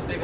Selamat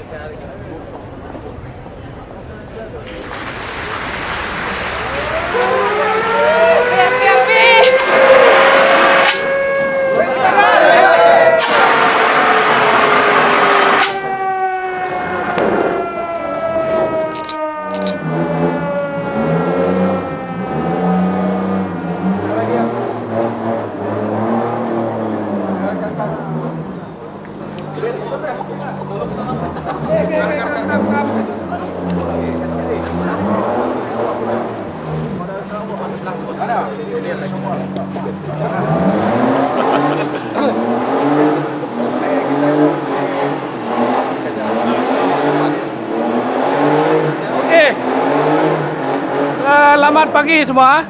pagi semua.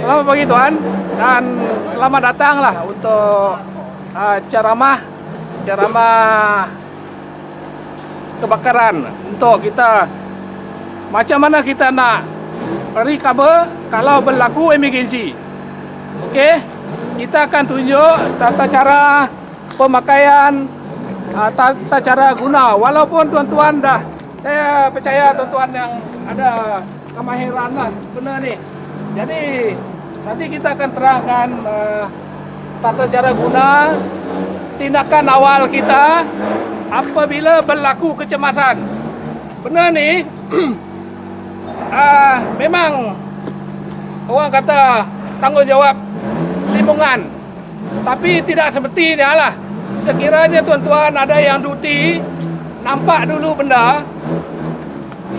Selamat pagi Tuan, dan selamat datanglah untuk ceramah kebakaran untuk kita macam mana kita nak recover kalau berlaku emergency. Okey, kita akan tunjuk tata cara pemakaian, tata cara guna. Walaupun tuan-tuan dah, saya percaya tuan-tuan yang ada kemahiran lah benda ni. Jadi nanti kita akan terangkan tata cara guna, tindakan awal kita apabila berlaku kecemasan. Benda ni memang orang kata tanggungjawab lingkungan, tapi tidak semestinya lah. Sekiranya tuan-tuan ada yang duty, nampak dulu benda,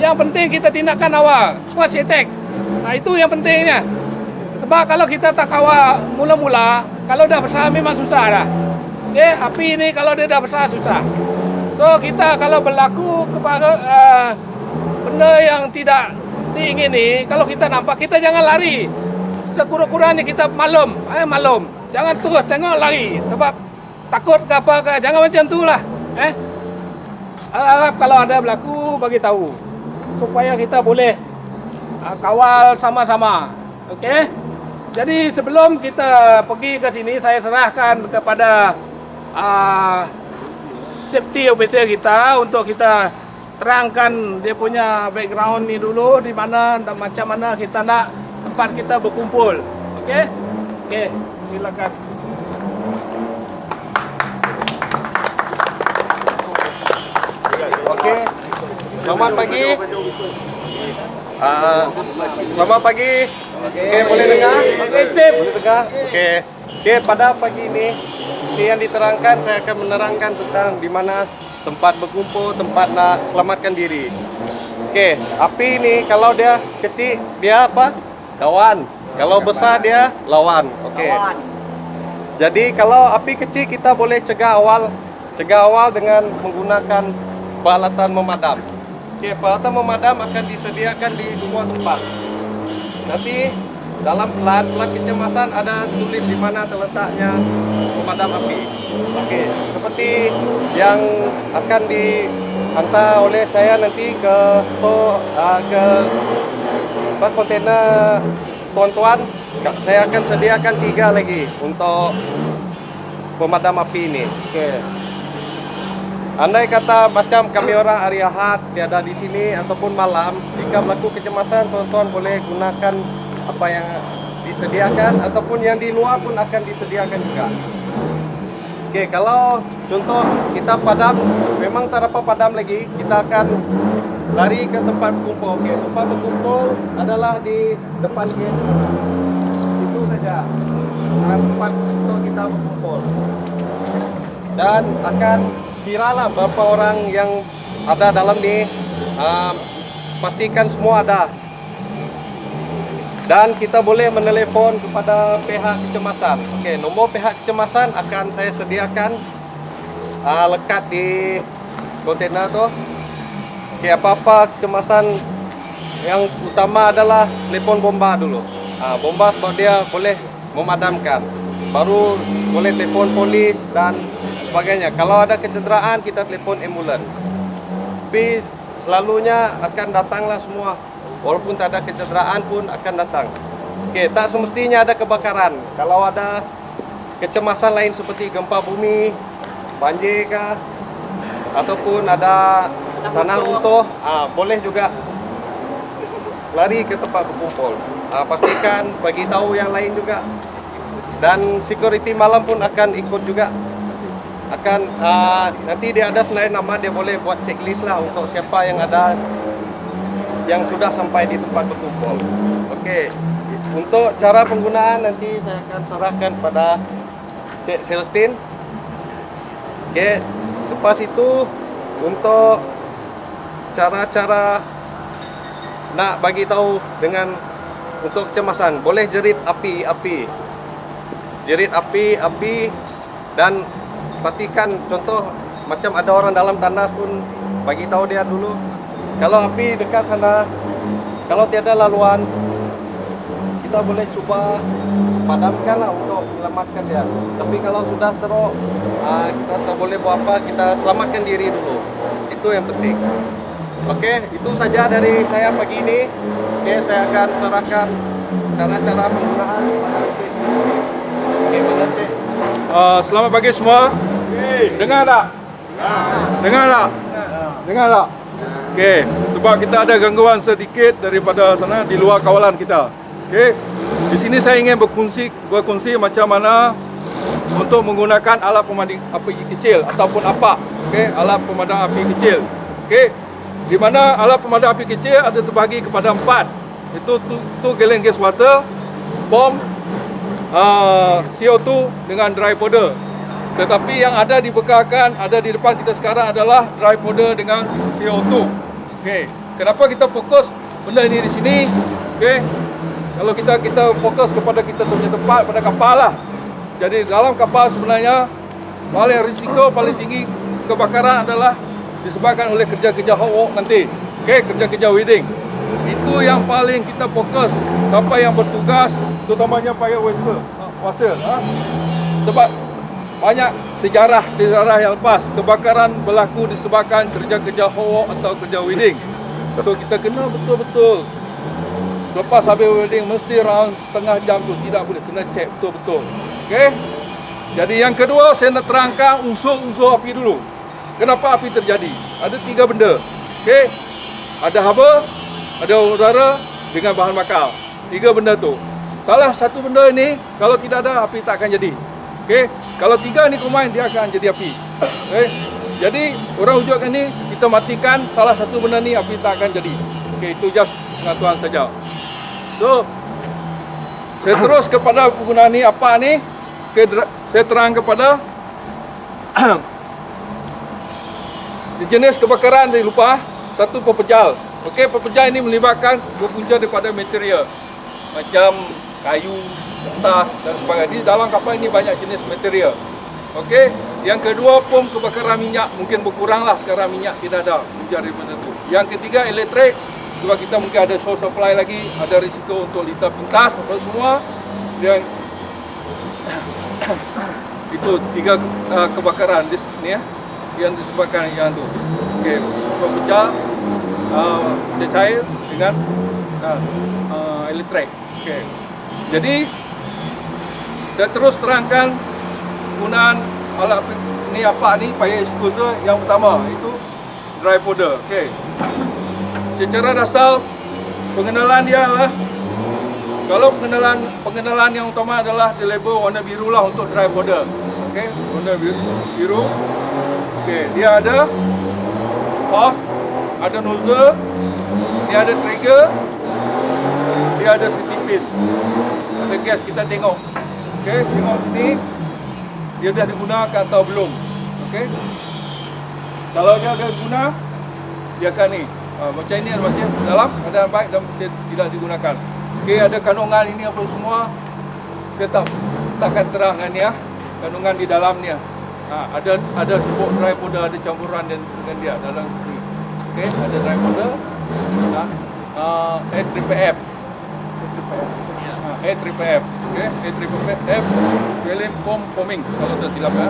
yang penting kita tindakan awal, first attack. Itu yang pentingnya. Sebab kalau kita tak kawal mula-mula, kalau dah besar memang susah dah. Okay? Api ni kalau dia dah besar susah. So kita kalau berlaku kepada benda yang tidak diingini, kalau kita nampak, kita jangan lari. Sekurang-kurangnya kita maklum. Jangan terus tengok lari. Sebab takut ke apa ke, jangan macam tu lah. Harap kalau ada berlaku, bagi tahu, supaya kita boleh kawal sama-sama. Okey. Jadi sebelum kita pergi ke sini, saya serahkan kepada safety officer kita untuk kita terangkan dia punya background ni dulu, di mana dan macam mana kita nak tempat kita berkumpul. Okey? Okey, silakan. Okey. Selamat pagi. Selamat pagi. Okey, boleh dengar? Boleh dengar? Okey. Okey, pada pagi ini yang diterangkan, saya akan menerangkan tentang di mana tempat berkumpul, tempat nak selamatkan diri. Okey, api ini kalau dia kecil, dia apa? Kawan. Kalau besar dia lawan. Okey. Jadi kalau api kecil kita boleh cegah awal dengan menggunakan peralatan memadam. Okey, peralatan memadam akan disediakan di semua tempat. Nanti dalam pelan kecemasan ada tulis di mana terletaknya pemadam api. Okey, seperti yang akan dihantar oleh saya nanti ke kontainer tuan-tuan. Saya akan sediakan 3 lagi untuk pemadam api ini. Okey. Andai kata macam kami orang hari Ahad tiada di sini ataupun malam, jika berlaku kecemasan, tuan-tuan boleh gunakan apa yang disediakan ataupun yang di luar pun akan disediakan juga. Okey, kalau contoh kita padam, memang tak dapat padam lagi, kita akan lari ke tempat berkumpul. Okey, tempat berkumpul adalah di depan gate. Itu saja tempat untuk kita berkumpul. Dan akan kiralah berapa orang yang ada dalam ni, pastikan semua ada. Dan kita boleh menelpon kepada pihak kecemasan. Okey, nombor pihak kecemasan akan saya sediakan lekat di kontainer tu. Okey, apa-apa kecemasan yang utama adalah telefon bomba dulu. Bomba sebab dia boleh memadamkan. Baru boleh telefon polis dan sebagainya. Kalau ada kecederaan, kita telefon ambulans. Tapi selalunya akan datanglah semua. Walaupun tak ada kecederaan pun akan datang. Okey, tak semestinya ada kebakaran. Kalau ada kecemasan lain seperti gempa bumi, banjir kah, ataupun ada tanah runtuh, boleh juga lari ke tempat berkumpul. Pastikan bagi tahu yang lain juga. Dan security malam pun akan ikut juga. Nanti dia ada selain nama, dia boleh buat checklist lah untuk siapa yang ada yang sudah sampai di tempat berkumpul. Okey. Untuk cara penggunaan nanti saya akan serahkan pada Cik Celestine. Okey. Lepas itu untuk cara-cara nak bagi tahu dengan untuk kecemasan, boleh jerit api, dan pastikan contoh macam ada orang dalam tandas pun bagi tahu dia dulu. Kalau api dekat sana, kalau tiada laluan, kita boleh cuba padamkan lah untuk menyelamatkan dia. Tapi kalau sudah teruk, kita tak boleh buat apa, kita selamatkan diri dulu. Itu yang penting. Okey, itu saja dari saya pagi ini. Okey, saya akan serahkan cara-cara penggunaan pada Cik. Okey, mana Cik? Selamat pagi semua. Dengar tak? Dengar tak? Dengar tak? Okey, sebab kita ada gangguan sedikit daripada sana di luar kawalan kita. Okey. Di sini saya ingin berkongsi macam mana untuk menggunakan alat pemadam api kecil ataupun apa. Okey, alat pemadam api kecil. Okey. Di mana alat pemadam api kecil ada terbahagi kepada 4. Itu gallon gas water, bom, CO2 dengan dry powder. Tetapi yang ada dibekalkan, ada di depan kita sekarang adalah dry powder dengan CO2. Okey. Kenapa kita fokus benda ini di sini? Okey. Kalau kita fokus kepada kita punya tempat pada kapal lah. Jadi dalam kapal sebenarnya paling risiko paling tinggi kebakaran adalah disebabkan oleh kerja-kerja hot work nanti. Okey, kerja-kerja welding. Itu yang paling kita fokus. Siapa yang bertugas, terutamanya fire washer. Sebab banyak sejarah yang lepas kebakaran berlaku disebabkan kerja-kerja hot work atau kerja welding. So kita kena betul-betul lepas habis welding mesti round setengah jam tu tidak boleh, kena cek betul-betul. Okey. Jadi yang kedua saya nak terangkan unsur-unsur api dulu. Kenapa api terjadi? Ada 3 benda. Okey. Ada haba, ada udara dengan bahan bakar. 3 benda tu. Salah satu benda ini kalau tidak ada api tak akan jadi. Okey. Kalau 3 ni combine dia akan jadi api. Okey. Jadi orang wujudkan ni kita matikan salah satu benda ni api tak akan jadi. Okey, itu just pengetahuan saja. So, saya terus kepada penggunaan ni apa ni? Saya terang kepada jenis kebakaran saya lupa. Satu pepejal. Okey, pepejal ini melibatkan berpunca daripada material macam kayu, kertas dan sebagainya. Di dalam kapal ini banyak jenis material. Okey, yang kedua pom kebakaran minyak mungkin berkuranglah sekarang minyak tidak ada punca daripada itu. Yang ketiga elektrik. Sebab kita mungkin ada source supply lagi, ada risiko untuk litar pintas apa semua. Yang itu 3 kebakaran di sini ya, yang disebabkan yang tu. Okey, pecah, cair dengan elektrik. Okey. Jadi saya terus terangkan penggunaan alat ni apa ni fire extinguisher yang pertama itu dry powder. Okey. Secara dasar pengenalan dia adalah kalau pengenalan yang utama adalah di label warna biru lah untuk dry powder. Okey, warna biru. Okey, dia ada hose, ada nozzle, dia ada trigger, dia ada safety pin. Ada gas kita tengok. Okey, tengok sini dia dah digunakan atau belum. Okey. Kalau dia akan guna, dia akan ni. Macam ini masih dalam keadaan baik dan tidak digunakan. Okey, ada kandungan ini apa semua. Kita takkan terangkan ya. Kandungan di dalamnya. Ada sebut dry powder, ada campuran dengan dia dalam sini. Okey, ada dry powder. A3F. A3F. Okey, A3F film foaming kalau tak silap ya.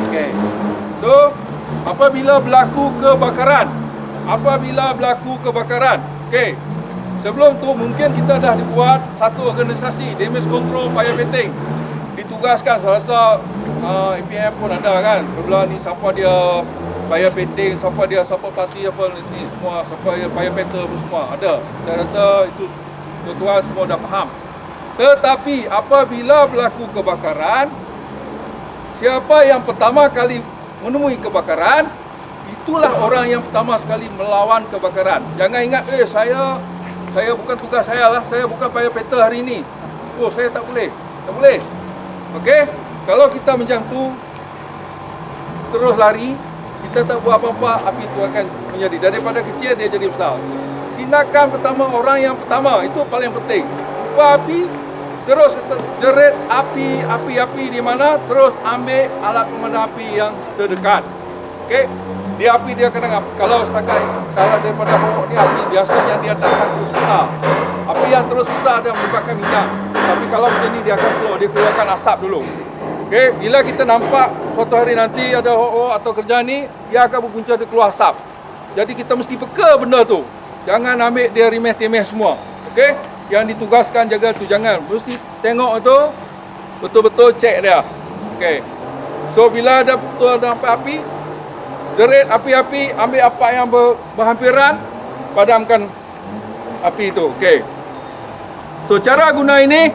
Okey. So, apabila berlaku kebakaran, okey. Sebelum tu mungkin kita dah dibuat satu organisasi damage control firefighting. Ditugaskan selasa EPM pun ada kan. Sebelah ni siapa dia bayar penting, siapa dia siapa parti apa ni semua, siapa dia bayar peter pun semua ada. Saya rasa itu tuan-tuan semua dah faham. Tetapi apabila berlaku kebakaran, siapa yang pertama kali menemui kebakaran, itulah orang yang pertama sekali melawan kebakaran. Jangan ingat, saya bukan tugas saya lah, saya bukan bayar peter hari ini. Oh, saya tak boleh. Tak boleh. Okey? Kalau kita macam tu terus lari, kita tak buat apa-apa, api itu akan menjadi daripada kecil dia jadi besar. Tindakan pertama orang yang pertama itu paling penting. Api terus jerit api di mana, terus ambil alat pemadam api yang terdekat. Okey? Dia api dia kena kalau setakat kalau daripada pokok ni api biasanya dia tak akan terus besar. Api yang terus besar dia menyebabkan minyak. Tapi kalau macam ni dia akan slow, dia keluarkan asap dulu. Okey, bila kita nampak suatu hari nanti ada atau kerja ni, dia akan berpunca dia keluar asap. Jadi kita mesti peka benda tu. Jangan ambil dia remeh-temeh semua. Okey? Yang ditugaskan jaga tu jangan. Mesti tengok tu betul-betul cek dia. Okey. So bila ada betul ada api, jerit api-api, ambil apa yang berhampiran, padamkan api itu. Okey. So cara guna ini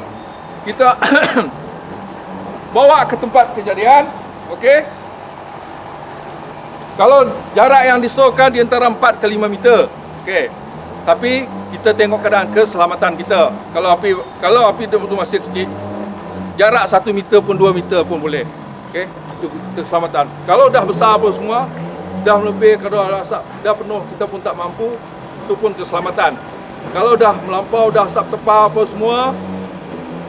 kita bawa ke tempat kejadian. Okey. Kalau jarak yang disyorkan di antara 4 ke 5 meter. Okey. Tapi kita tengok keadaan keselamatan kita. Kalau api itu masih kecil, jarak 1 meter pun 2 meter pun boleh. Okey. Itu keselamatan. Kalau dah besar pun semua, dah lebih, kalau asap dah penuh, kita pun tak mampu, itu pun keselamatan. Kalau dah melampau, dah asap tebal apa semua,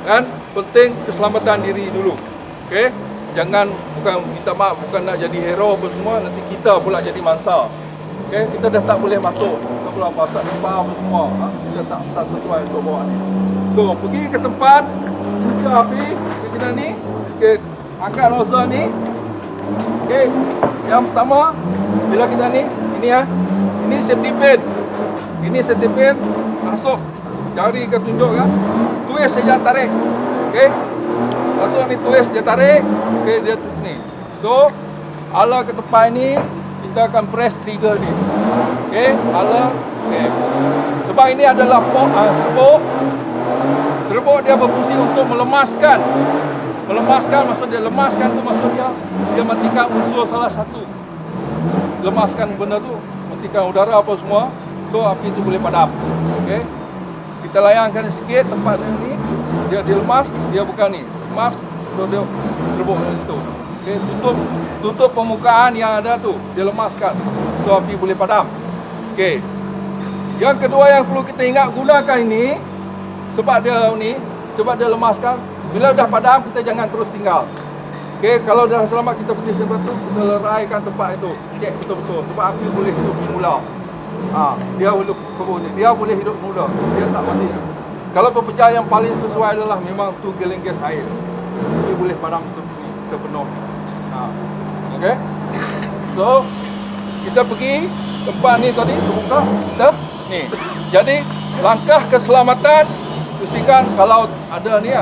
kan, penting keselamatan diri dulu. Okey? Jangan, bukan minta maaf, bukan nak jadi hero apa semua, nanti kita pula jadi mangsa. Okey? Kita dah tak boleh masuk. Kita pula asap tebal apa semua. Kita tak sesuai untuk bawa ni. So, pergi ke tempat, buka api, ke sini ni, okey, angkat nozzle ni. Okey, yang pertama, bila kita ni, ini ini safety pin. Ini safety pin, masuk jari ke tunjuk kan, twist saja tarik. Okey, masuk ni twist dia tarik. Okey, dia ni. So, ala ke tempat ini, kita akan press trigger ni. Okey, ala. Okey. Sebab ini adalah serbuk. Serbuk dia berfungsi untuk melemaskan. Melemaskan maksud dia, lemaskan tu maksud dia matikan unsur salah satu. Lemaskan benda tu, matikan udara apa semua, so api tu boleh padam. Okey. Kita layangkan sikit tempat ni, dia dilemas, dia bukan ni. Lemas, so dia serbuk itu. Okey, tutup permukaan yang ada tu, dia lemaskan. So api boleh padam. Okey. Yang kedua yang perlu kita ingat, gunakan ini sebab dia lemaskan. Bila dah padam, kita jangan terus tinggal. Okey, kalau dah selamat kita pergi tempat tu, kita leraikan tempat itu. Cek betul-betul sebab api boleh hidup semula. Dia boleh hidup semula. Dia tak mati. Kalau pepecah yang paling sesuai adalah memang tu geleng gas air. Dia boleh padam sepenuh. Okey. So, kita pergi tempat ni tadi, terbuka. Kita ni. Jadi, langkah keselamatan pastikan kalau ada ni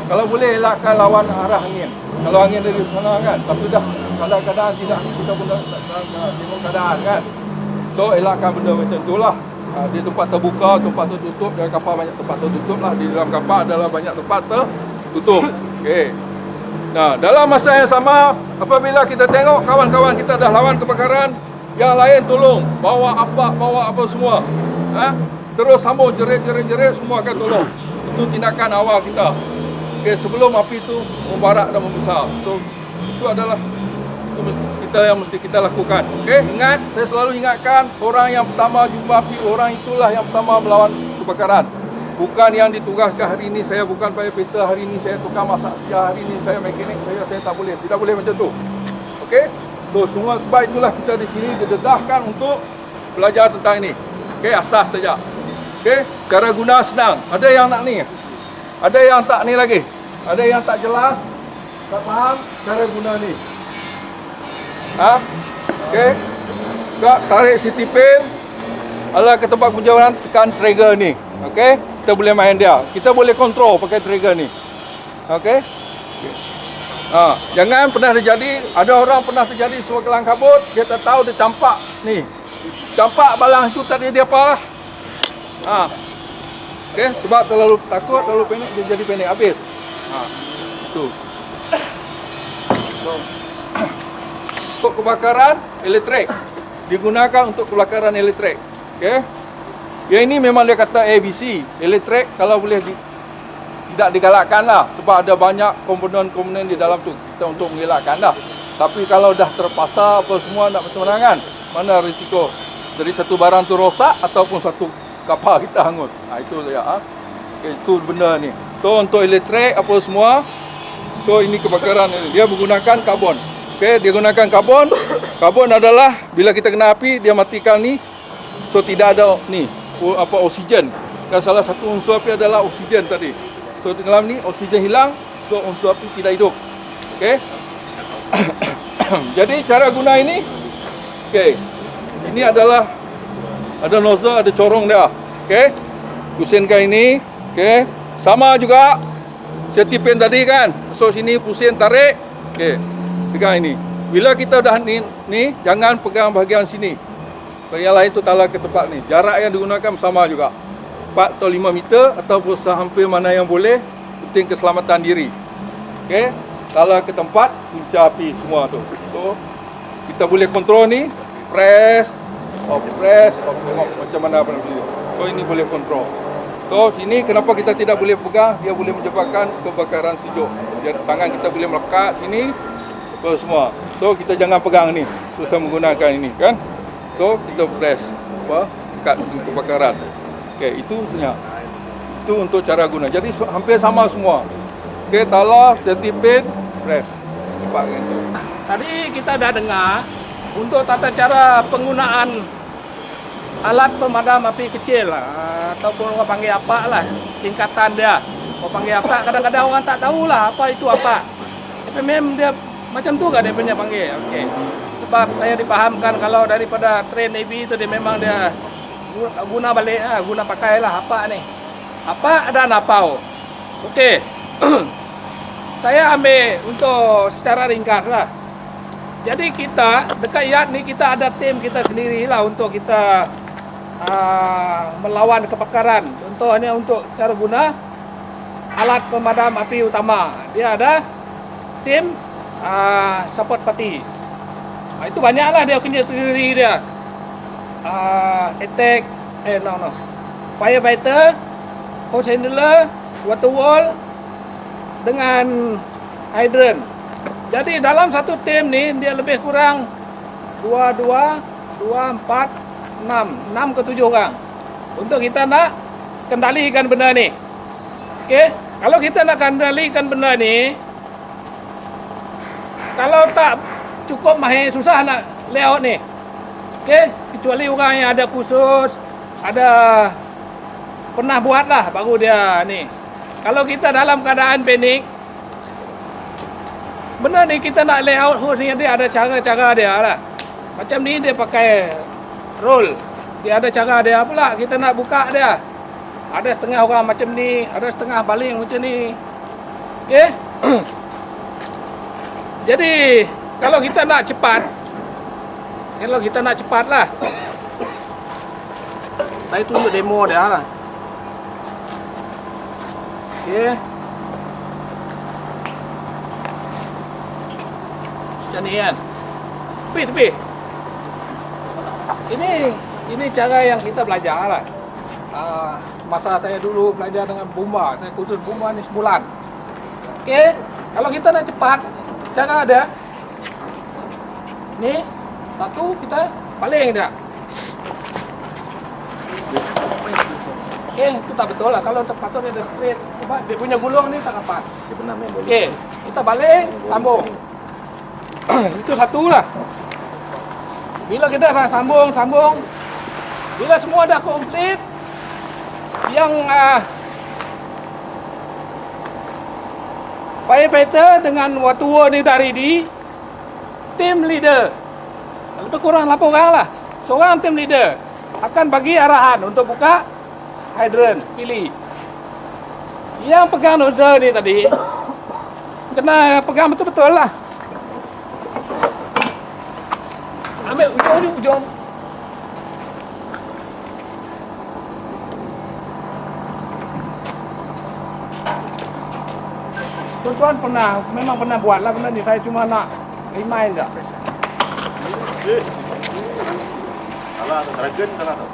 kalau boleh elakkan lawan arah angin. Kalau angin dari sana kan, tapi dah kadang-kadang tidak, kita pun tengok keadaan kan. So elakkan benda macam itulah. Di tempat terbuka, tempat tertutup, dalam kapal banyak tempat tertutup lah. Di dalam kapal adalah banyak tempat tertutup. Okey. Nah, dalam masa yang sama, apabila kita tengok kawan-kawan kita dah lawan kebakaran, yang lain tolong bawa apa semua. Terus sambung jerit semua akan tolong. Itu tindakan awal kita. Okey, sebelum api itu membarak dan membesar. So, itu adalah kita yang mesti kita lakukan. Okey, ingat, saya selalu ingatkan, orang yang pertama jumpa api, orang itulah yang pertama melawan kebakaran. Bukan yang ditugaskan hari ini, saya bukan firefighter, hari ini saya tukang masak saja, hari ini saya mekanik, saya tak boleh. Tidak boleh macam tu. Okey? So, semua sebab itulah kita di sini didedahkan untuk belajar tentang ini. Okey, asas saja. Okey, cara guna senang. Ada yang nak ni? Ada yang tak ni lagi? Ada yang tak jelas? Tak faham cara guna ni? Okey. Tarik safety pin. Ala ke tempat penjauhan, tekan trigger ni. Okey. Kita boleh main dia. Kita boleh kontrol pakai trigger ni. Okey. Jangan pernah terjadi, ada orang pernah terjadi suara kelang kabut, dia tak tahu dia campak ni. Campak balang itu tadi dia apa lah. Okey, sebab terlalu takut, terlalu panik, dia jadi panik habis. Itu. Untuk kebakaran elektrik. Digunakan untuk kebakaran elektrik. Okey. Yang ini memang dia kata ABC, elektrik kalau boleh tidak digalakkan lah. Sebab ada banyak komponen-komponen di dalam tu kita untuk mengelakkan dah. Tapi kalau dah terpasar apa semua nak bersemerangan, mana risiko dari satu barang tu rosak ataupun satu kapal kita hangus. Itu saya. Okay, itu benda ni. So untuk elektrik apa semua, so ini kebakaran ini. Dia menggunakan karbon. Okay, dia gunakan karbon. Karbon adalah bila kita kena api dia matikan ni. So tidak ada ni oksigen. Dan salah satu unsur api adalah oksigen tadi. So dalam ni oksigen hilang, so unsur api tidak hidup. Okey. Jadi cara guna ini, okey. Ini adalah ada nozzle, ada corong dia. Okey. Pusingkan ini, okey. Sama juga safety pin tadi kan. So sini pusing tarik. Okey. Pegang ini. Bila kita dah ni jangan pegang bahagian sini. Bahagian lain tu tala ke tempat ni. Jarak yang digunakan sama juga. 4 atau 5 meter ataupun sehampir mana yang boleh, penting keselamatan diri. Okey, tala ke tempat punca api semua tu. So kita boleh kontrol ni, press, off, macam mana pun. So ini boleh kontrol. So sini kenapa kita tidak boleh pegang, dia boleh menyebabkan kebakaran sejuk. Jadi tangan kita boleh melekat sini apa semua. So kita jangan pegang ni, susah menggunakan ini kan. So kita press dekat kebakaran. Okey, itu punya. Itu untuk cara guna. Jadi hampir sama semua. Okey, tala, safety pin, press. Cepat kan tu. Tadi kita dah dengar untuk tata cara penggunaan alat pemadam api kecil lah, ataupun orang panggil apa lah, singkatan dia. Orang panggil apa, kadang-kadang orang tak tahulah apa itu apa. Memang dia macam tu kan dia punya panggil. Okey. Sebab saya dipahamkan kalau daripada train Navy itu dia memang dia guna balik lah, guna pakai lah apa ni. Apa dan apau. Okey. Saya ambil untuk secara ringkas lah. Jadi kita dekat yard ni kita ada tim kita sendiri lah untuk kita melawan kebakaran. Contohnya untuk cara guna alat pemadam api utama. Dia ada tim support party. Itu banyaklah dia punya teori dia. Attack, firefighter, hose handler, water wall dengan hydrant. Jadi dalam satu tim ni dia lebih kurang 6 ke 7 orang untuk kita nak kendalikan benda ni. Okey, kalau kita nak kendalikan benda ni, kalau tak cukup mahir, susah nak layout ni. Okey, kecuali orang yang ada khusus, ada pernah buat lah baru dia ni. Kalau kita dalam keadaan panik, benda ni kita nak layout host ni dia ada cara-cara dia lah. Macam ni dia pakai roll. Dia ada cara dia pula, kita nak buka dia. Ada setengah orang macam ni, ada setengah baling macam ni. Okey. Jadi kalau kita nak cepat, lah, saya tunjuk demo dia lah. Okey. Macam ni kan. Tepi. Ini cara yang kita belajar lah. Masa saya dulu belajar dengan bomba, saya kursus bomba ni sebulan. Okey. Kalau kita nak cepat, cara ada ni, satu kita paling dia. Okey, itu tak betul lah. Kalau terpatut dia straight, sebab dia punya gulung ni tak rapat. Okey, kita balik, sambung. Itu satu lah. Bila kita dah sambung, bila semua dah komplit, yang firefighter dengan water ni dah ready, team leader, lebih kurang 8 orang lah, seorang team leader akan bagi arahan untuk buka hydrant, pilih. Yang pegang nozzle ni tadi, kena pegang betul-betul lah. Ambil ujung. Tuan-tuan memang pernah buat lah benda ni. Saya cuma nak remind je. Salah tu, dragon salah tu.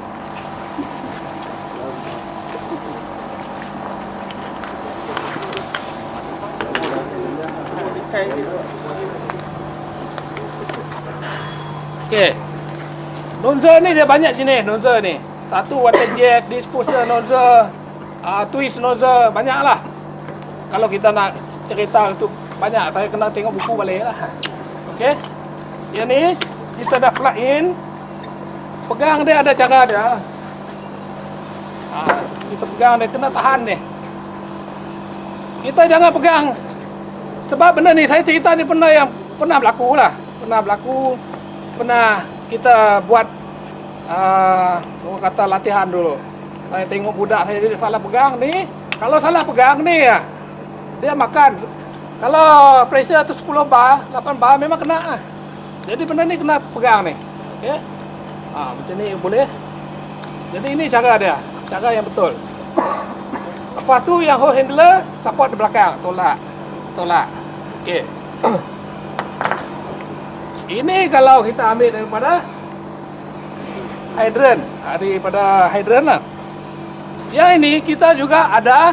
Okey. Nozzle ni dia banyak jenis nozzle ni. Satu water jet, disposer nozzle, twist nozzle, banyak lah. Kalau kita nak cerita untuk banyak, saya kena tengok buku balik lah. Okey. Yang ni kita dah plug in. Pegang dia ada cara dia. Kita pegang dia kena tahan ni. Kita jangan pegang. Sebab benda ni saya cerita ni pernah berlaku lah. Pernah kita buat orang kata latihan dulu. Saya tengok budak saya dia salah pegang ni. Kalau salah pegang ni ya, dia makan. Kalau pressure tu 10 bar, 8 bar memang kena lah. Jadi benda ni kena pegang ni. Okey. Macam ni boleh. Jadi ini cara dia, cara yang betul. Lepas tu yang hose handler support di belakang, tolak. Okey. Ini kalau kita ambil daripada hydrant lah. Yang ini kita juga ada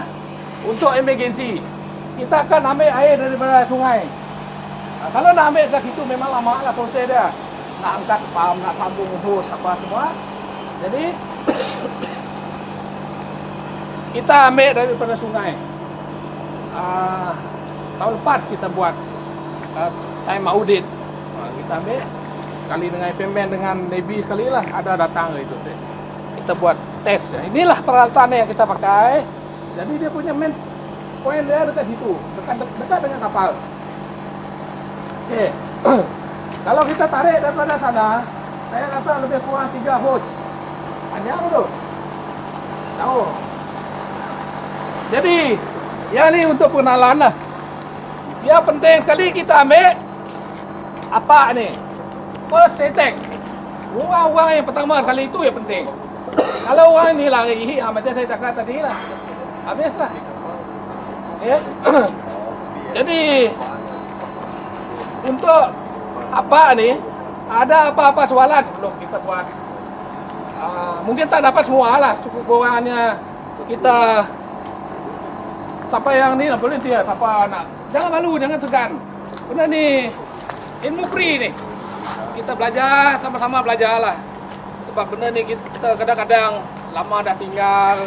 untuk emergency. Kita akan ambil air daripada sungai. Kalau nak ambil dari situ memang lama lah proses dia. Nak angkat pump, nak sambung hose apa semua. Jadi kita ambil daripada sungai. Tahun lepas kita buat time audit. Kita ambil sekali dengan FMN dengan Navy sekali lah ada datang itu. Kita buat test. Inilah peralatan yang kita pakai. Jadi dia punya main point dia dekat situ, dekat dengan kapal. Okey. Kalau kita tarik daripada sana, saya rasa lebih kurang 3 hose. Panjang tu. Tahu. Jadi, yang ni untuk pengenalan lah. Dia penting sekali kita ambil apa ni? First setting. Orang-orang yang pertama kali itu yang penting. Kalau orang ni lari, macam saya cakap tadi lah, habislah. Okay. Jadi untuk apa ni? Ada apa-apa soalan sebelum kita buat? Mungkin tak dapat semua lah. Cukup kurangnya kita sampai yang ni lah boleh dia. Siapa nak? Jangan malu, jangan segan. Benda ni ilmu free ni. Kita belajar, sama-sama belajar lah. Sebab benda ni kita kadang-kadang lama dah tinggal.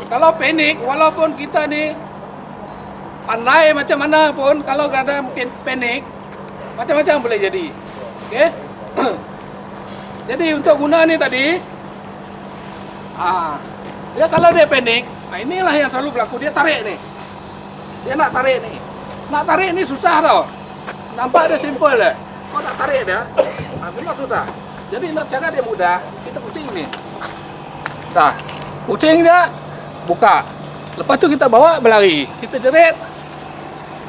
Kalau panik, walaupun kita ni pandai macam mana pun, kalau ada mungkin panik, macam-macam boleh jadi. Okey. Jadi untuk guna ni tadi, dia kalau dia panik, inilah yang selalu berlaku. Dia tarik ni. Dia nak tarik ni. Nak tarik ni susah tau. Nampak dia simple je. Kau nak tarik dia, memang susah. Jadi nak cara dia mudah, kita pusing ni. Dah. Pusing dia, buka. Lepas tu kita bawa berlari. Kita jerit.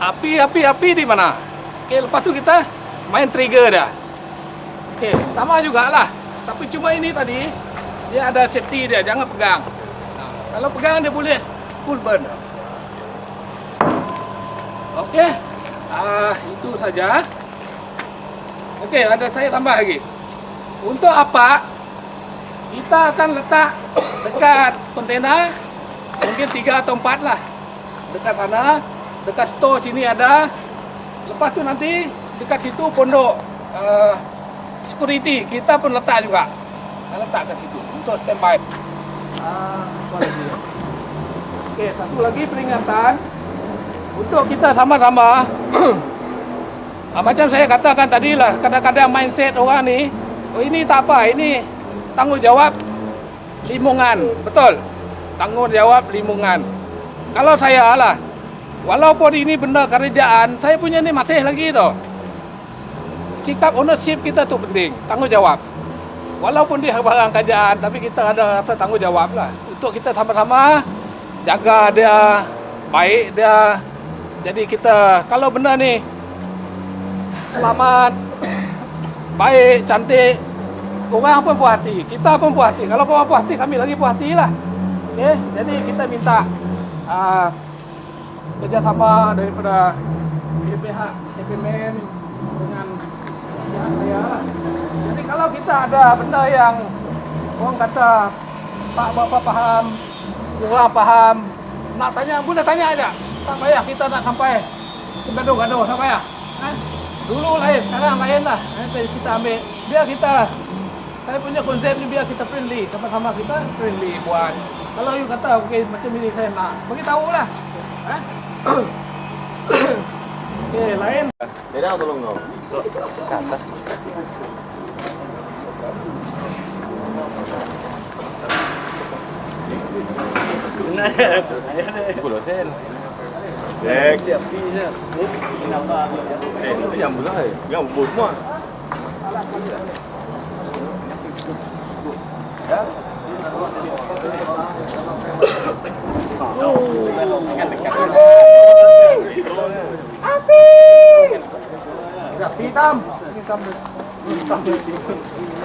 Api di mana? Okey, lepas tu kita main trigger dia. Okey, sama jugalah. Tapi cuma ini tadi dia ada safety dia, jangan pegang. Kalau pegang dia boleh full burn. Okey. Itu saja. Okey, ada saya tambah lagi. Untuk apa? Kita akan letak dekat kontena mungkin 3 atau 4 lah. Dekat sana, dekat store sini ada. Lepas tu nanti dekat situ pondok security kita pun letak juga. Kita letak kat situ untuk standby. Okey, satu lagi peringatan untuk kita sama-sama. Macam saya katakan tadi lah, kadang-kadang mindset orang ni, oh ini tak apa, ini tanggungjawab lingkungan, betul? Tanggungjawab lingkungan. Kalau saya lah, walaupun ini benda kerajaan, saya punya ni masih lagi tu. Sikap ownership kita tu penting, tanggungjawab. Walaupun dia barang kerajaan, tapi kita ada rasa tanggungjawab lah. Untuk kita sama-sama jaga dia, baik dia, Jadi kita kalau benda nih selamat, baik, cantik, orang pun puas hati, kita pun puas hati. Kalau korang puas hati, kami lagi puas hati lah. Okay? Jadi kita minta kerjasama daripada pihak DPMN dengan pihak saya lah. Jadi kalau kita ada benda yang orang kata Pak Bapak faham, kurang faham, nak tanya boleh tanya aja. Tak payah kita nak sampai gaduh-gaduh, tak payah. Dulu lain, sekarang lain lah. Nanti kita ambil, biar kita, saya punya konsep ni biar kita friendly, sama-sama kita friendly buat. Kalau you kata, okey macam ini saya nak, beritahu lah. Okey, lain. Deda tolong dong. Ke atas. Pulau Sen. Dek. Itu jam berapa ya? Jam 4 mah. Hitam.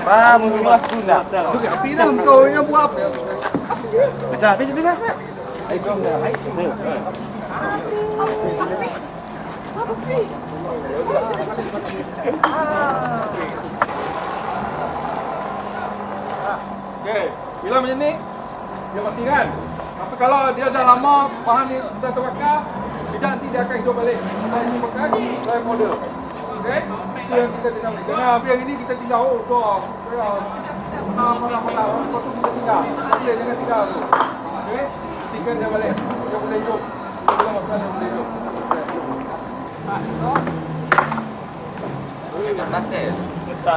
Paham lah sudah. Hitam kau yang buat. Bisa. Okey, bila macam ni dia mati kan. Tapi kalau dia dah lama bahan ni dah terbakar, tidak nanti dia akan hidup balik. Kalau ini bakar, drive model. Okey? Itu yang kita tinggal. Jangan apa yang ini kita tinggal. Oh, tu. Mana. Kau tu kita tinggal. Boleh jangan tinggal tu. Okey? Pastikan dia balik. Dia boleh hidup. Dia boleh makan, dia boleh hidup. Kita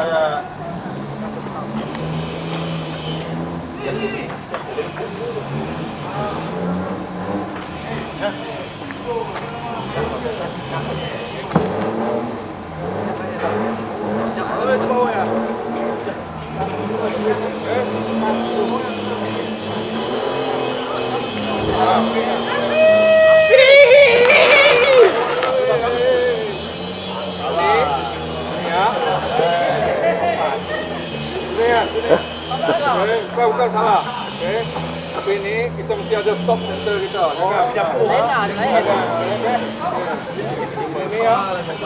Boleh ke bawah ya? Bukan salah. Okey. Tapi ini kita mesti ada stop center kita. Jangan pinjam pun. Jangan. Ini ya. Okey.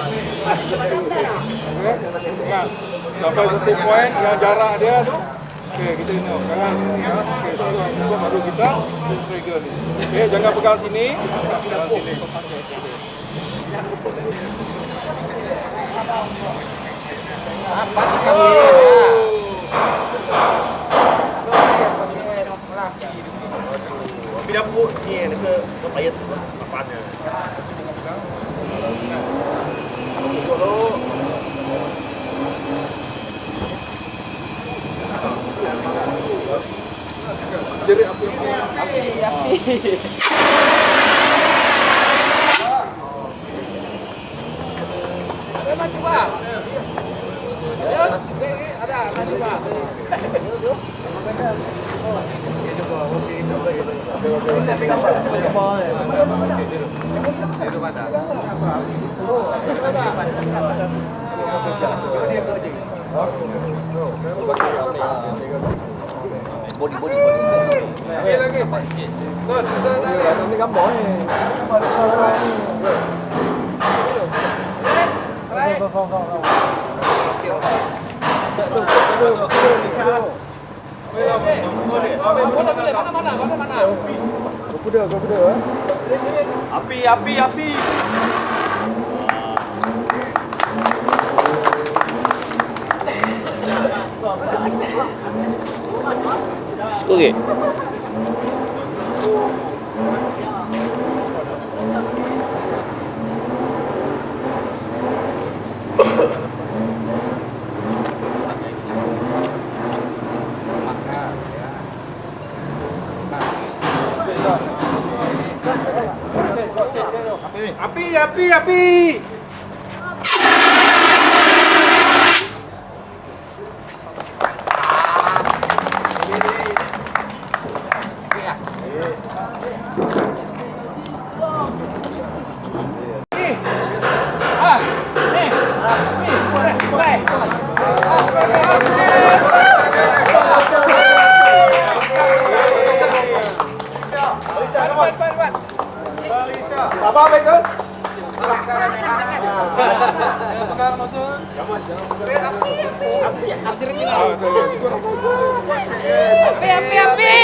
Jangan. Sampai satu point yang jarak dia tu. Okey, kita ini. Jangan ini ya. Okey, itu baru kita trigger ni. Okey, jangan pegang sini. Pegang sini. Tapi dapur ni dekat payat apanya. Jadi api. Maju Pak. Ya, ada maju Pak. Body. Lagi. Ini gambar ni. Mana? Kuda. Api. Okey. Api. nozzle. Api.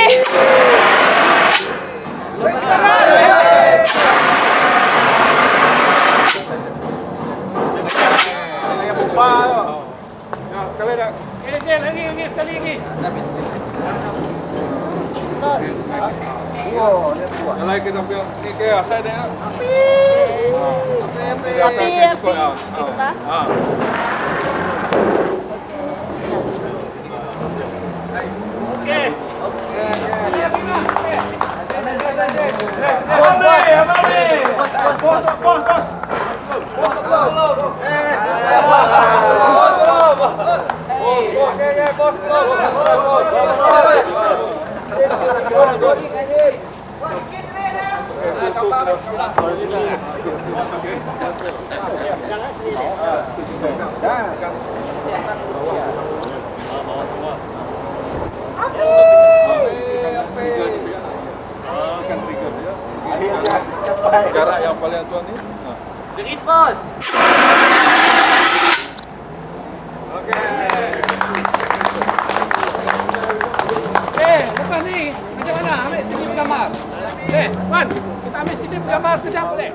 Ya, sekali dah. Lagi, sekali lagi. Kalau kita punya ni ke asal dia. Api. Kita. Ah. Jarak yang paling tuan ni. Lepas ni macam mana? Ambil sini gambar. Man, kita ambil sini gambar sekejap boleh?